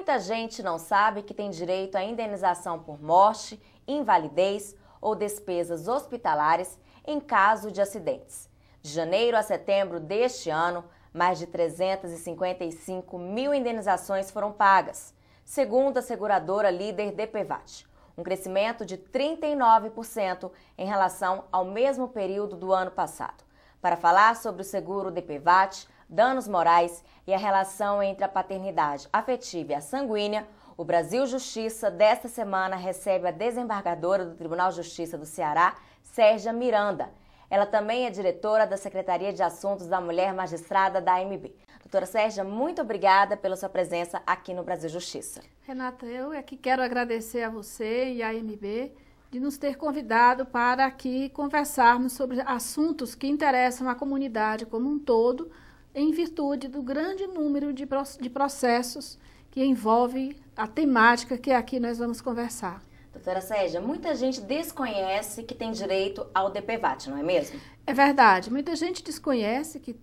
Muita gente não sabe que tem direito à indenização por morte, invalidez ou despesas hospitalares em caso de acidentes. De janeiro a setembro deste ano, mais de 355 mil indenizações foram pagas, segundo a seguradora líder DPVAT, um crescimento de 39% em relação ao mesmo período do ano passado. Para falar sobre o seguro DPVAT, danos morais e a relação entre a paternidade afetiva e a sanguínea, o Brasil Justiça desta semana recebe a desembargadora do Tribunal de Justiça do Ceará, Sérgia Miranda. Ela também é diretora da Secretaria de Assuntos da Mulher Magistrada da AMB. Doutora Sérgia, muito obrigada pela sua presença aqui no Brasil Justiça. Renata, eu aqui quero agradecer a você e à AMB de nos ter convidado para aqui conversarmos sobre assuntos que interessam a comunidade como um todo, em virtude do grande número de processos que envolve a temática que aqui nós vamos conversar. Doutora Sérgia, muita gente desconhece que tem direito ao DPVAT, não é mesmo? É verdade, muita gente desconhece que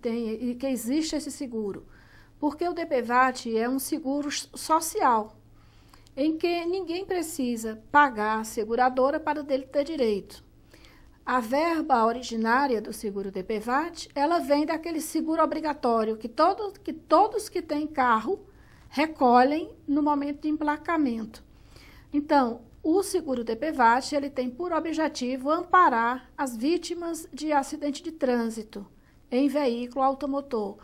existe esse seguro, porque o DPVAT é um seguro social, em que ninguém precisa pagar a seguradora para dele ter direito. A verba originária do seguro DPVAT, ela vem daquele seguro obrigatório que todos que têm carro recolhem no momento de emplacamento. Então, o seguro DPVAT, ele tem por objetivo amparar as vítimas de acidente de trânsito em veículo automotor,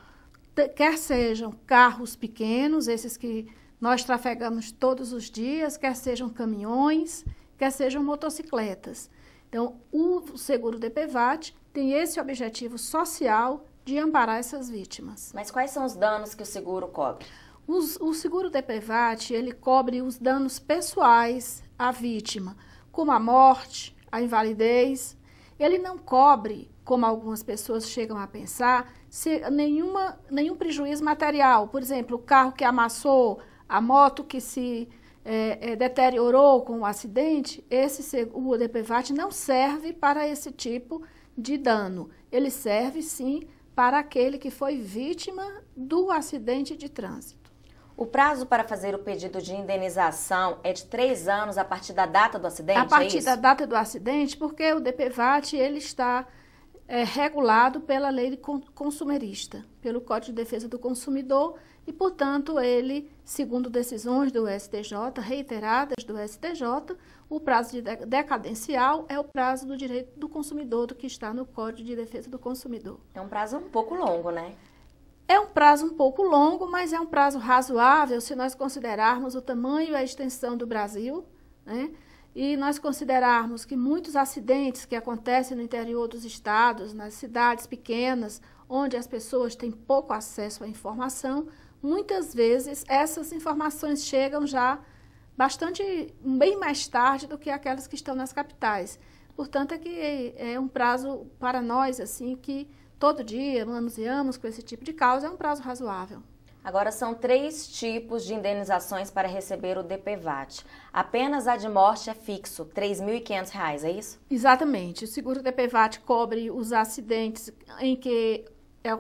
quer sejam carros pequenos, esses que nós trafegamos todos os dias, quer sejam caminhões, quer sejam motocicletas. Então, o seguro DPVAT tem esse objetivo social de amparar essas vítimas. Mas quais são os danos que o seguro cobre? O seguro DPVAT, ele cobre os danos pessoais à vítima, como a morte, a invalidez. Ele não cobre, como algumas pessoas chegam a pensar, nenhum prejuízo material. Por exemplo, o carro que amassou, a moto que se deteriorou com o acidente, o DPVAT não serve para esse tipo de dano. Ele serve, sim, para aquele que foi vítima do acidente de trânsito. O prazo para fazer o pedido de indenização é de 3 anos a partir da data do acidente, a partir da data do acidente, porque o DPVAT ele está regulado pela lei consumerista, pelo Código de Defesa do Consumidor e, portanto, ele, segundo decisões do STJ, reiteradas do STJ, o prazo de decadencial é o prazo do direito do consumidor, do que está no Código de Defesa do Consumidor. É um prazo um pouco longo, né? É um prazo um pouco longo, mas é um prazo razoável se nós considerarmos o tamanho e a extensão do Brasil, né? E nós considerarmos que muitos acidentes que acontecem no interior dos estados, nas cidades pequenas, onde as pessoas têm pouco acesso à informação, muitas vezes essas informações chegam já bem mais tarde do que aquelas que estão nas capitais. Portanto, é um prazo para nós, assim, que todo dia manuseamos com esse tipo de causa, é um prazo razoável. Agora, são 3 tipos de indenizações para receber o DPVAT. Apenas a de morte é fixo, R$ 3.500, é isso? Exatamente. O seguro DPVAT cobre os acidentes em que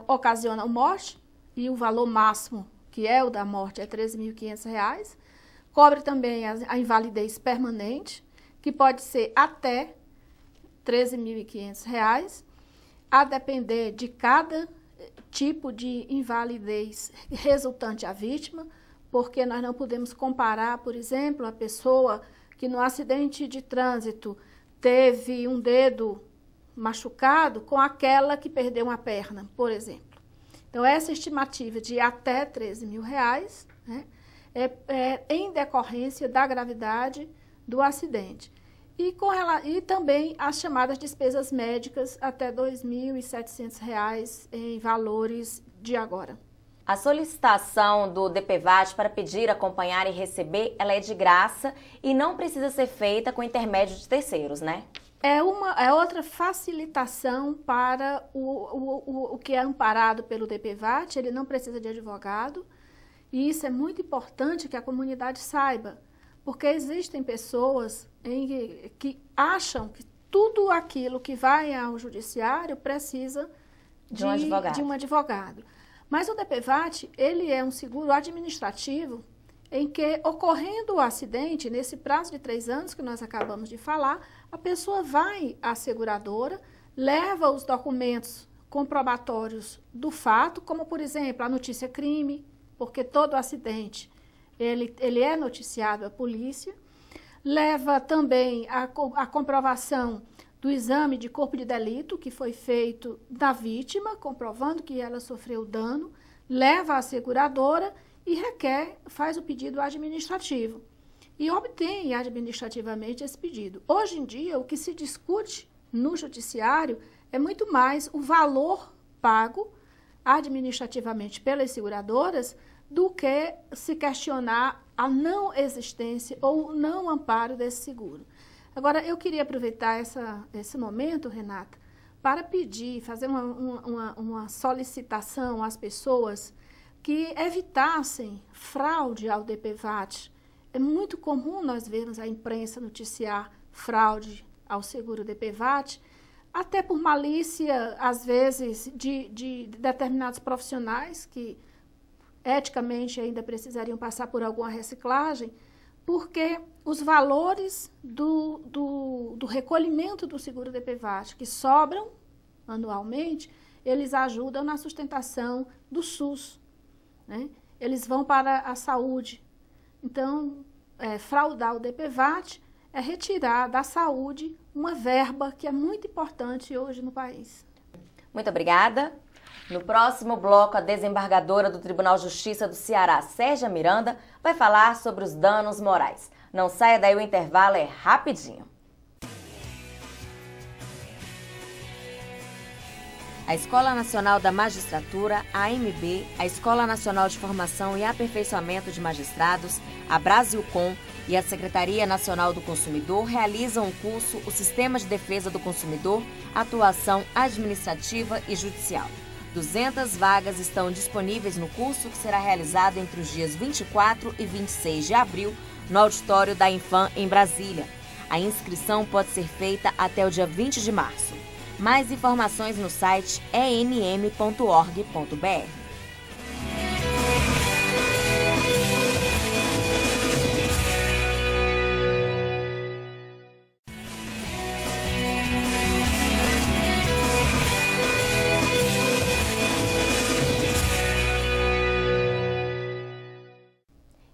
ocasionam morte, e o valor máximo, que é o da morte, é R$ 13.500. Cobre também a invalidez permanente, que pode ser até R$ 13.500. A depender de cada tipo de invalidez resultante à vítima, porque nós não podemos comparar, por exemplo, a pessoa que no acidente de trânsito teve um dedo machucado com aquela que perdeu uma perna, por exemplo. Então, essa estimativa de até R$ 13.000, né, é em decorrência da gravidade do acidente. E também as chamadas despesas médicas até R$ 2.700 em valores de agora. A solicitação do DPVAT para pedir, acompanhar e receber, ela é de graça e não precisa ser feita com intermédio de terceiros, né? É outra facilitação para o que é amparado pelo DPVAT, ele não precisa de advogado, e isso é muito importante que a comunidade saiba. Porque existem pessoas que acham que tudo aquilo que vai ao judiciário precisa de um advogado. Mas o DPVAT, ele é um seguro administrativo em que, ocorrendo o acidente, nesse prazo de 3 anos que nós acabamos de falar, a pessoa vai à seguradora, leva os documentos comprobatórios do fato, como, por exemplo, a notícia crime, porque todo acidente ele é noticiado à polícia, leva também a comprovação do exame de corpo de delito que foi feito da vítima, comprovando que ela sofreu dano, leva à seguradora e faz o pedido administrativo e obtém administrativamente esse pedido. Hoje em dia, o que se discute no judiciário é muito mais o valor pago administrativamente pelas seguradoras do que se questionar a não existência ou não amparo desse seguro. Agora, eu queria aproveitar esse momento, Renata, para pedir, fazer uma solicitação às pessoas que evitassem fraude ao DPVAT. É muito comum nós vermos a imprensa noticiar fraude ao seguro DPVAT, até por malícia, às vezes, de determinados profissionais que eticamente ainda precisariam passar por alguma reciclagem, porque os valores do recolhimento do seguro DPVAT que sobram anualmente, eles ajudam na sustentação do SUS, né? Eles vão para a saúde. Então, fraudar o DPVAT é retirar da saúde uma verba que é muito importante hoje no país. Muito obrigada. No próximo bloco, a desembargadora do Tribunal de Justiça do Ceará, Sérgia Miranda, vai falar sobre os danos morais. Não saia daí, o intervalo é rapidinho. A Escola Nacional da Magistratura, a AMB, a Escola Nacional de Formação e Aperfeiçoamento de Magistrados, a Brasilcom e a Secretaria Nacional do Consumidor realizam o curso O Sistema de Defesa do Consumidor, Atuação Administrativa e Judicial. 200 vagas estão disponíveis no curso, que será realizado entre os dias 24 e 26 de abril, no auditório da Infam, em Brasília. A inscrição pode ser feita até o dia 20 de março. Mais informações no site enm.org.br.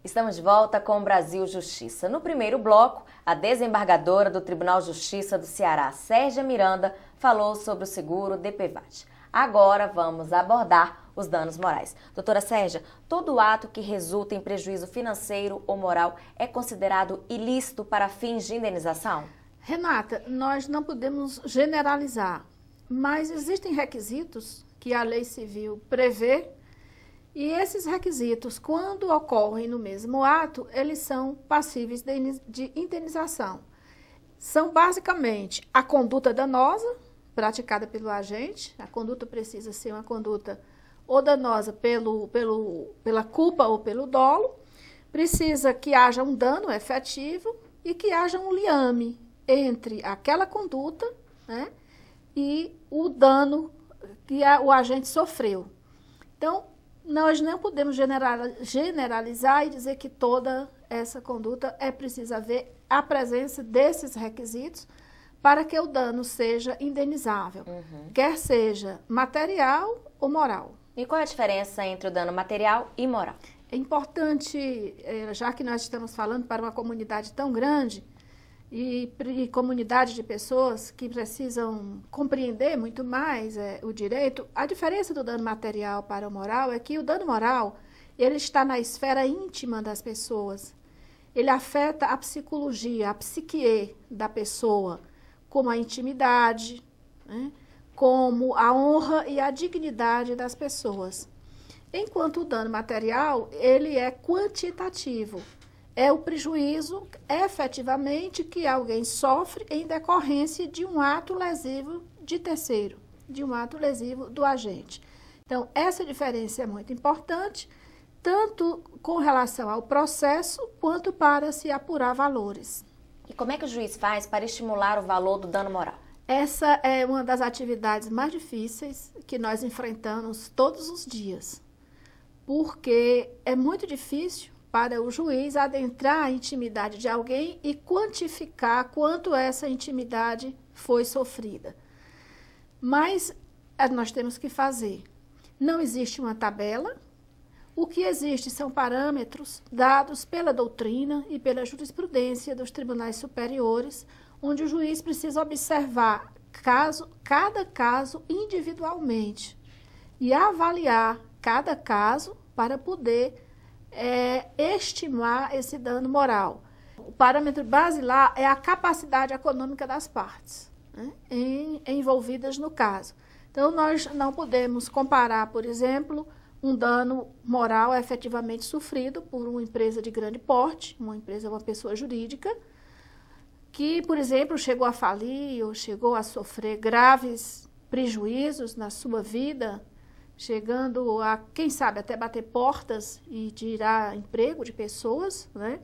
Estamos de volta com o Brasil Justiça. No primeiro bloco, a desembargadora do Tribunal de Justiça do Ceará, Sérgia Miranda, falou sobre o seguro DPVAT. Agora vamos abordar os danos morais. Doutora Sérgia, todo ato que resulta em prejuízo financeiro ou moral é considerado ilícito para fins de indenização? Renata, nós não podemos generalizar, mas existem requisitos que a lei civil prevê. E esses requisitos, quando ocorrem no mesmo ato, eles são passíveis de indenização. São basicamente a conduta danosa praticada pelo agente. A conduta precisa ser uma conduta ou danosa pela culpa ou pelo dolo. Precisa que haja um dano efetivo e que haja um liame entre aquela conduta, né, e o dano que o agente sofreu. Então, nós não podemos generalizar e dizer que toda essa conduta é preciso haver a presença desses requisitos para que o dano seja indenizável, quer seja material ou moral. E qual é a diferença entre o dano material e moral? É importante, já que nós estamos falando para uma comunidade tão grande e comunidade de pessoas que precisam compreender muito mais o direito, a diferença do dano material para o moral é que o dano moral, ele está na esfera íntima das pessoas. Ele afeta a psicologia, a psique da pessoa, como a intimidade, né, como a honra e a dignidade das pessoas. Enquanto o dano material, ele é quantitativo. É o prejuízo, efetivamente, que alguém sofre em decorrência de um ato lesivo de terceiro, de um ato lesivo do agente. Então, essa diferença é muito importante, tanto com relação ao processo, quanto para se apurar valores. E como é que o juiz faz para estimular o valor do dano moral? Essa é uma das atividades mais difíceis que nós enfrentamos todos os dias, porque é muito difícil para o juiz adentrar a intimidade de alguém e quantificar quanto essa intimidade foi sofrida. Mas nós temos que fazer. Não existe uma tabela. O que existe são parâmetros dados pela doutrina e pela jurisprudência dos tribunais superiores, onde o juiz precisa observar cada caso individualmente e avaliar cada caso para poder estimar esse dano moral. O parâmetro basilar é a capacidade econômica das partes, né, envolvidas no caso. Então, nós não podemos comparar, por exemplo, um dano moral efetivamente sofrido por uma empresa de grande porte, uma pessoa jurídica, que, por exemplo, chegou a falir ou chegou a sofrer graves prejuízos na sua vida, chegando a, quem sabe, até bater portas e tirar emprego de pessoas, né?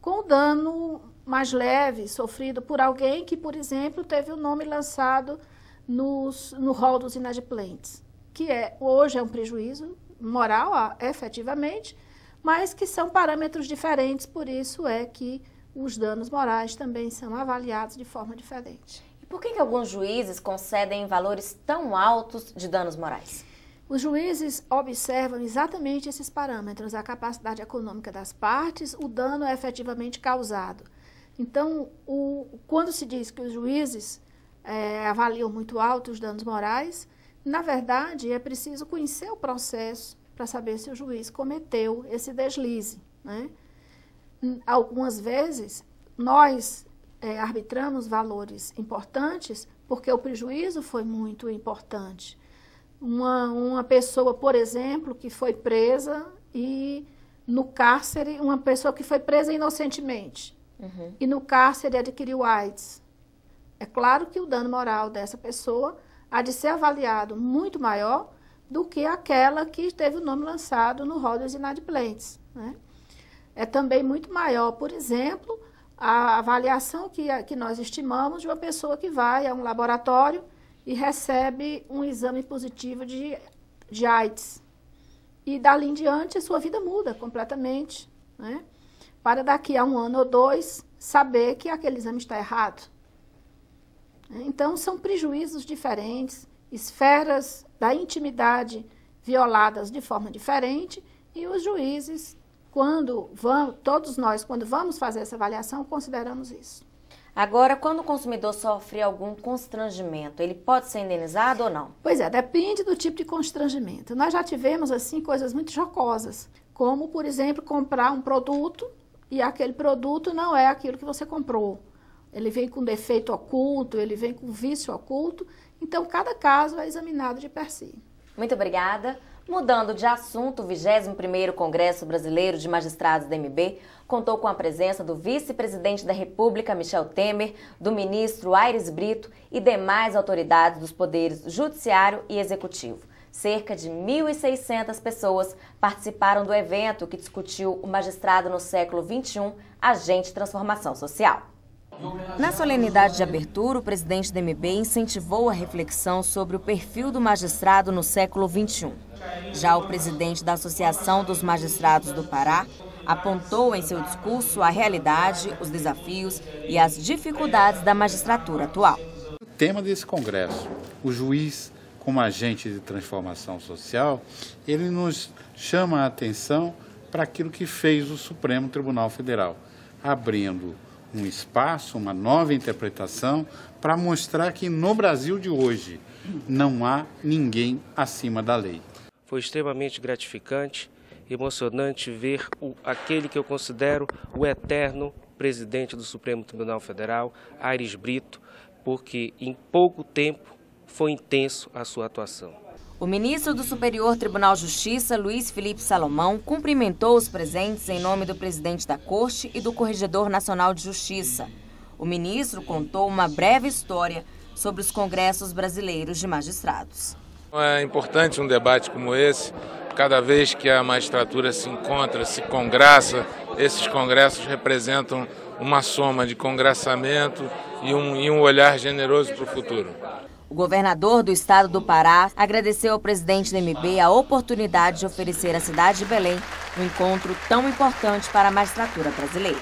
Com dano mais leve, sofrido por alguém que, por exemplo, teve o nome lançado no rol dos inadimplentes, que hoje é um prejuízo moral, efetivamente, mas que são parâmetros diferentes, por isso é que os danos morais também são avaliados de forma diferente. E por que alguns juízes concedem valores tão altos de danos morais? Os juízes observam exatamente esses parâmetros, a capacidade econômica das partes, o dano efetivamente causado. Então, quando se diz que os juízes avaliam muito alto os danos morais, na verdade, é preciso conhecer o processo para saber se o juiz cometeu esse deslize, né? Algumas vezes, nós arbitramos valores importantes porque o prejuízo foi muito importante. Uma pessoa, por exemplo, que foi presa e no cárcere, uma pessoa que foi presa inocentemente e no cárcere adquiriu AIDS. É claro que o dano moral dessa pessoa há de ser avaliado muito maior do que aquela que teve o nome lançado no rol dos inadimplentes, né? É também muito maior, por exemplo, a avaliação que nós estimamos de uma pessoa que vai a um laboratório e recebe um exame positivo de AIDS. E dali em diante a sua vida muda completamente, né? Para daqui a 1 ano ou 2 saber que aquele exame está errado. Então, são prejuízos diferentes, esferas da intimidade violadas de forma diferente, e os juízes, todos nós, quando vamos fazer essa avaliação, consideramos isso. Agora, quando o consumidor sofre algum constrangimento, ele pode ser indenizado ou não? Pois é, depende do tipo de constrangimento. Nós já tivemos, assim, coisas muito jocosas, como, por exemplo, comprar um produto e aquele produto não é aquilo que você comprou. Ele vem com defeito oculto, ele vem com vício oculto, então cada caso é examinado de per si. Muito obrigada. Mudando de assunto, o 21º Congresso Brasileiro de Magistrados da MB contou com a presença do vice-presidente da República, Michel Temer, do ministro Aires Brito e demais autoridades dos poderes judiciário e executivo. Cerca de 1.600 pessoas participaram do evento que discutiu o magistrado no século XXI, agente de transformação social. Na solenidade de abertura, o presidente da MB incentivou a reflexão sobre o perfil do magistrado no século XXI. Já o presidente da Associação dos Magistrados do Pará apontou em seu discurso a realidade, os desafios e as dificuldades da magistratura atual. O tema desse congresso, o juiz como agente de transformação social, ele nos chama a atenção para aquilo que fez o Supremo Tribunal Federal, abrindo um espaço, uma nova interpretação para mostrar que no Brasil de hoje não há ninguém acima da lei. Foi extremamente gratificante, emocionante ver aquele que eu considero o eterno presidente do Supremo Tribunal Federal, Aires Brito, porque em pouco tempo foi intenso a sua atuação. O ministro do Superior Tribunal de Justiça, Luiz Felipe Salomão, cumprimentou os presentes em nome do presidente da Corte e do Corregedor Nacional de Justiça. O ministro contou uma breve história sobre os congressos brasileiros de magistrados. É importante um debate como esse. Cada vez que a magistratura se encontra, se congressa, esses congressos representam uma soma de congraçamento e um olhar generoso para o futuro. O governador do estado do Pará agradeceu ao presidente do MB a oportunidade de oferecer à cidade de Belém um encontro tão importante para a magistratura brasileira.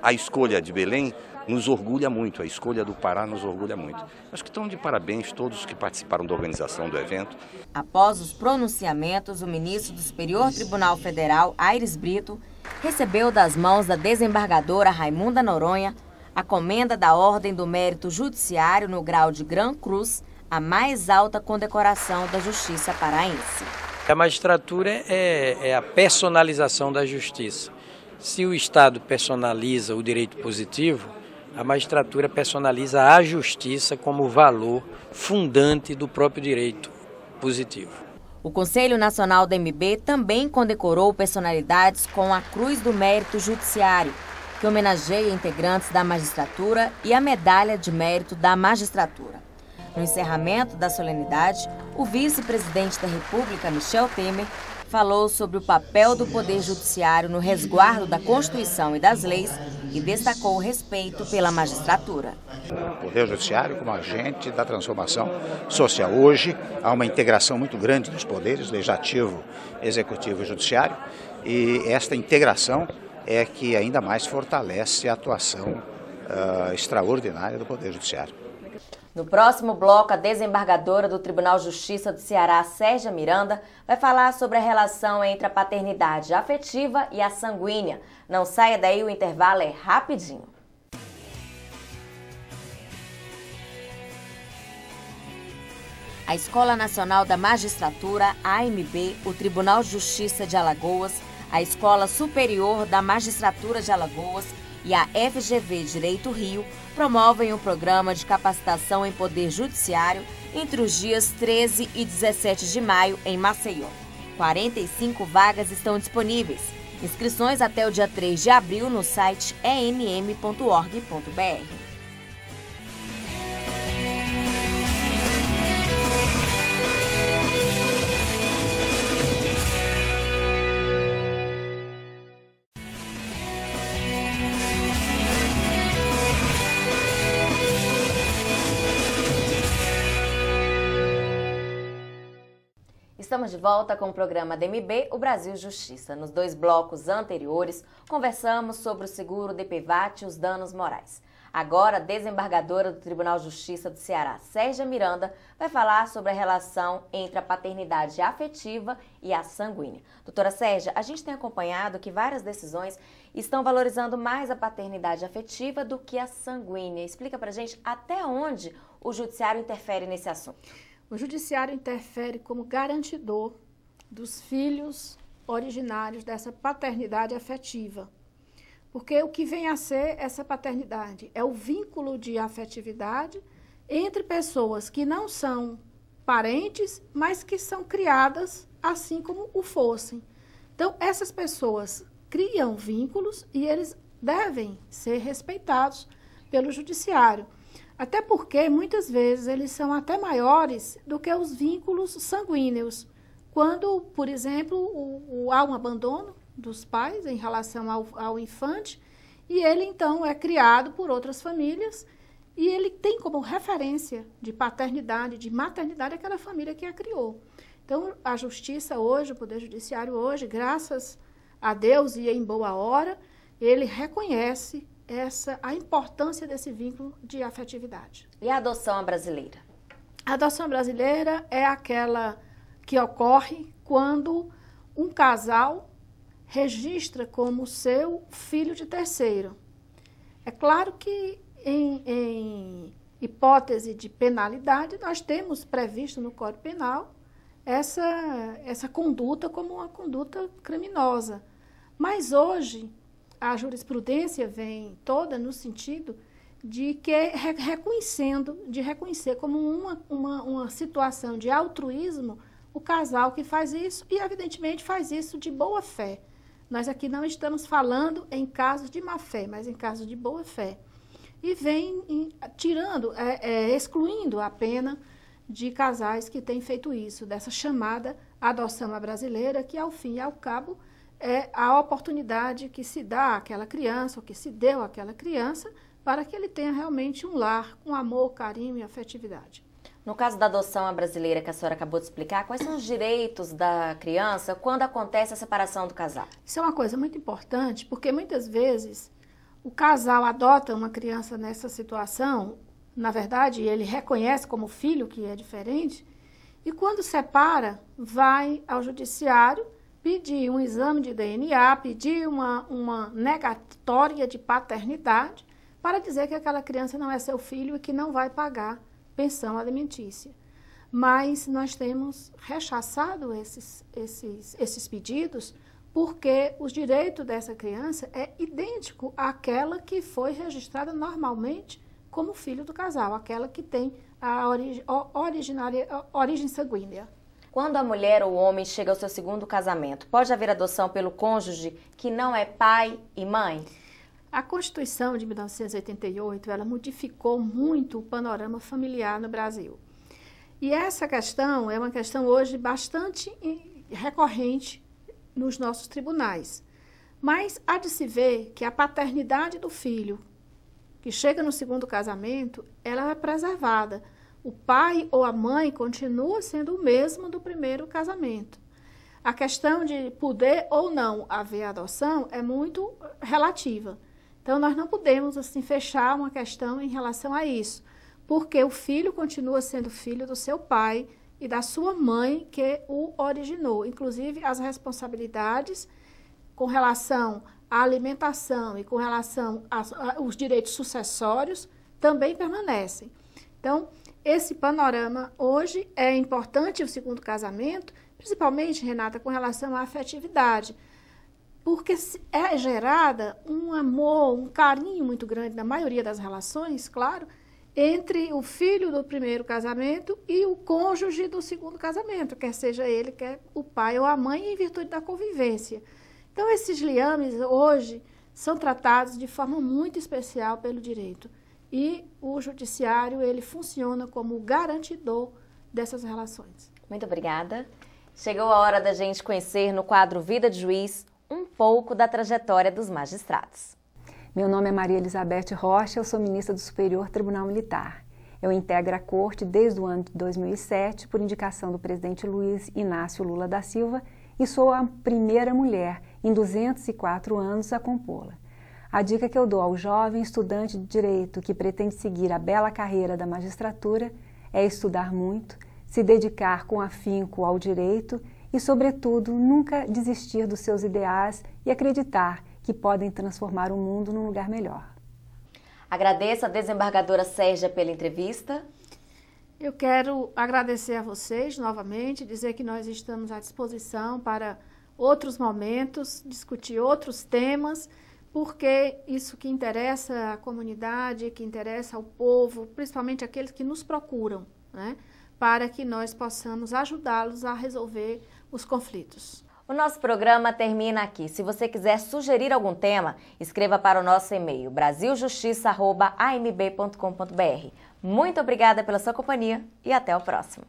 A escolha de Belém nos orgulha muito, a escolha do Pará nos orgulha muito. Acho que estão de parabéns todos que participaram da organização do evento. Após os pronunciamentos, o ministro do Superior Tribunal Federal, Aires Brito, recebeu das mãos da desembargadora Raimunda Noronha a comenda da Ordem do Mérito Judiciário no grau de Gran Cruz, a mais alta condecoração da Justiça paraense. A magistratura é a personalização da justiça. Se o Estado personaliza o direito positivo, a magistratura personaliza a justiça como valor fundante do próprio direito positivo. O Conselho Nacional da MB também condecorou personalidades com a Cruz do Mérito Judiciário, que homenageia integrantes da magistratura, e a Medalha de Mérito da Magistratura. No encerramento da solenidade, o vice-presidente da República, Michel Temer, falou sobre o papel do Poder Judiciário no resguardo da Constituição e das leis e destacou o respeito pela magistratura. O Poder Judiciário como agente da transformação social. Hoje há uma integração muito grande dos poderes, legislativo, executivo e judiciário, e esta integração é que ainda mais fortalece a atuação extraordinária do Poder Judiciário. No próximo bloco, a desembargadora do Tribunal de Justiça do Ceará, Sérgia Miranda, vai falar sobre a relação entre a paternidade afetiva e a sanguínea. Não saia daí, o intervalo é rapidinho. A Escola Nacional da Magistratura, AMB, o Tribunal de Justiça de Alagoas, a Escola Superior da Magistratura de Alagoas e a FGV Direito Rio promovem o programa de capacitação em Poder Judiciário entre os dias 13 e 17 de maio em Maceió. 45 vagas estão disponíveis. Inscrições até o dia 3 de abril no site enm.org.br. Estamos de volta com o programa DMB, o Brasil Justiça. Nos 2 blocos anteriores, conversamos sobre o seguro DPVAT e os danos morais. Agora, a desembargadora do Tribunal de Justiça do Ceará, Sérgia Miranda, vai falar sobre a relação entre a paternidade afetiva e a sanguínea. Doutora Sérgia, a gente tem acompanhado que várias decisões estão valorizando mais a paternidade afetiva do que a sanguínea. Explica pra gente até onde o judiciário interfere nesse assunto. O judiciário interfere como garantidor dos filhos originários dessa paternidade afetiva. Porque o que vem a ser essa paternidade? É o vínculo de afetividade entre pessoas que não são parentes, mas que são criadas assim como o fossem. Então, essas pessoas criam vínculos e eles devem ser respeitados pelo judiciário. Até porque, muitas vezes, eles são até maiores do que os vínculos sanguíneos. Quando, por exemplo, há um abandono dos pais em relação ao infante, e ele, então, é criado por outras famílias, e ele tem como referência de paternidade, de maternidade, aquela família que a criou. Então, a justiça hoje, o Poder Judiciário hoje, graças a Deus e em boa hora, ele reconhece a importância desse vínculo de afetividade. E a adoção brasileira? A adoção brasileira é aquela que ocorre quando um casal registra como seu filho de terceiro. É claro que em hipótese de penalidade, nós temos previsto no Código Penal essa conduta como uma conduta criminosa. Mas hoje a jurisprudência vem toda no sentido de que reconhecer como uma situação de altruísmo o casal que faz isso e, evidentemente, faz isso de boa fé. Nós aqui não estamos falando em casos de má fé, mas em casos de boa fé. E vem excluindo a pena de casais que têm feito isso, dessa chamada adoção à brasileira, que, ao fim e ao cabo, é a oportunidade que se dá àquela criança, ou que se deu àquela criança, para que ele tenha realmente um lar com amor, carinho e afetividade. No caso da adoção brasileira que a senhora acabou de explicar, quais são os direitos da criança quando acontece a separação do casal? Isso é uma coisa muito importante, porque muitas vezes o casal adota uma criança nessa situação, na verdade, ele reconhece como filho, que é diferente, e quando separa, vai ao judiciário pedir um exame de DNA, pedir uma negatória de paternidade, para dizer que aquela criança não é seu filho e que não vai pagar pensão alimentícia. Mas nós temos rechaçado esses pedidos porque os direitos dessa criança é idêntico àquela que foi registrada normalmente como filho do casal, aquela que tem a origem sanguínea. Quando a mulher ou o homem chega ao seu segundo casamento, pode haver adoção pelo cônjuge que não é pai e mãe? A Constituição de 1988, ela modificou muito o panorama familiar no Brasil. E essa questão é uma questão hoje bastante recorrente nos nossos tribunais. Mas há de se ver que a paternidade do filho que chega no segundo casamento, ela é preservada. O pai ou a mãe continua sendo o mesmo do primeiro casamento. A questão de poder ou não haver adoção é muito relativa. Então, nós não podemos, assim, fechar uma questão em relação a isso, porque o filho continua sendo filho do seu pai e da sua mãe que o originou. Inclusive, as responsabilidades com relação à alimentação e com relação aos direitos sucessórios também permanecem. Então, esse panorama hoje é importante o segundo casamento, principalmente, Renata, com relação à afetividade, porque é gerada um amor, um carinho muito grande, na maioria das relações, claro, entre o filho do primeiro casamento e o cônjuge do segundo casamento, quer seja ele, quer o pai ou a mãe, em virtude da convivência. Então, esses liames hoje são tratados de forma muito especial pelo direito. E o judiciário, ele funciona como garantidor dessas relações. Muito obrigada. Chegou a hora da gente conhecer no quadro Vida de Juiz um pouco da trajetória dos magistrados. Meu nome é Maria Elizabeth Rocha, eu sou ministra do Superior Tribunal Militar. Eu integro a Corte desde o ano de 2007 por indicação do presidente Luiz Inácio Lula da Silva e sou a primeira mulher em 204 anos a compô-la. A dica que eu dou ao jovem estudante de Direito que pretende seguir a bela carreira da magistratura é estudar muito, se dedicar com afinco ao direito e, sobretudo, nunca desistir dos seus ideais e acreditar que podem transformar o mundo num lugar melhor. Agradeço a desembargadora Sérgia pela entrevista. Eu quero agradecer a vocês novamente, dizer que nós estamos à disposição para outros momentos, discutir outros temas, porque isso que interessa à comunidade, que interessa ao povo, principalmente aqueles que nos procuram, né, para que nós possamos ajudá-los a resolver os conflitos. O nosso programa termina aqui. Se você quiser sugerir algum tema, escreva para o nosso e-mail brasiljustiça@amb.com.br. Muito obrigada pela sua companhia e até o próximo.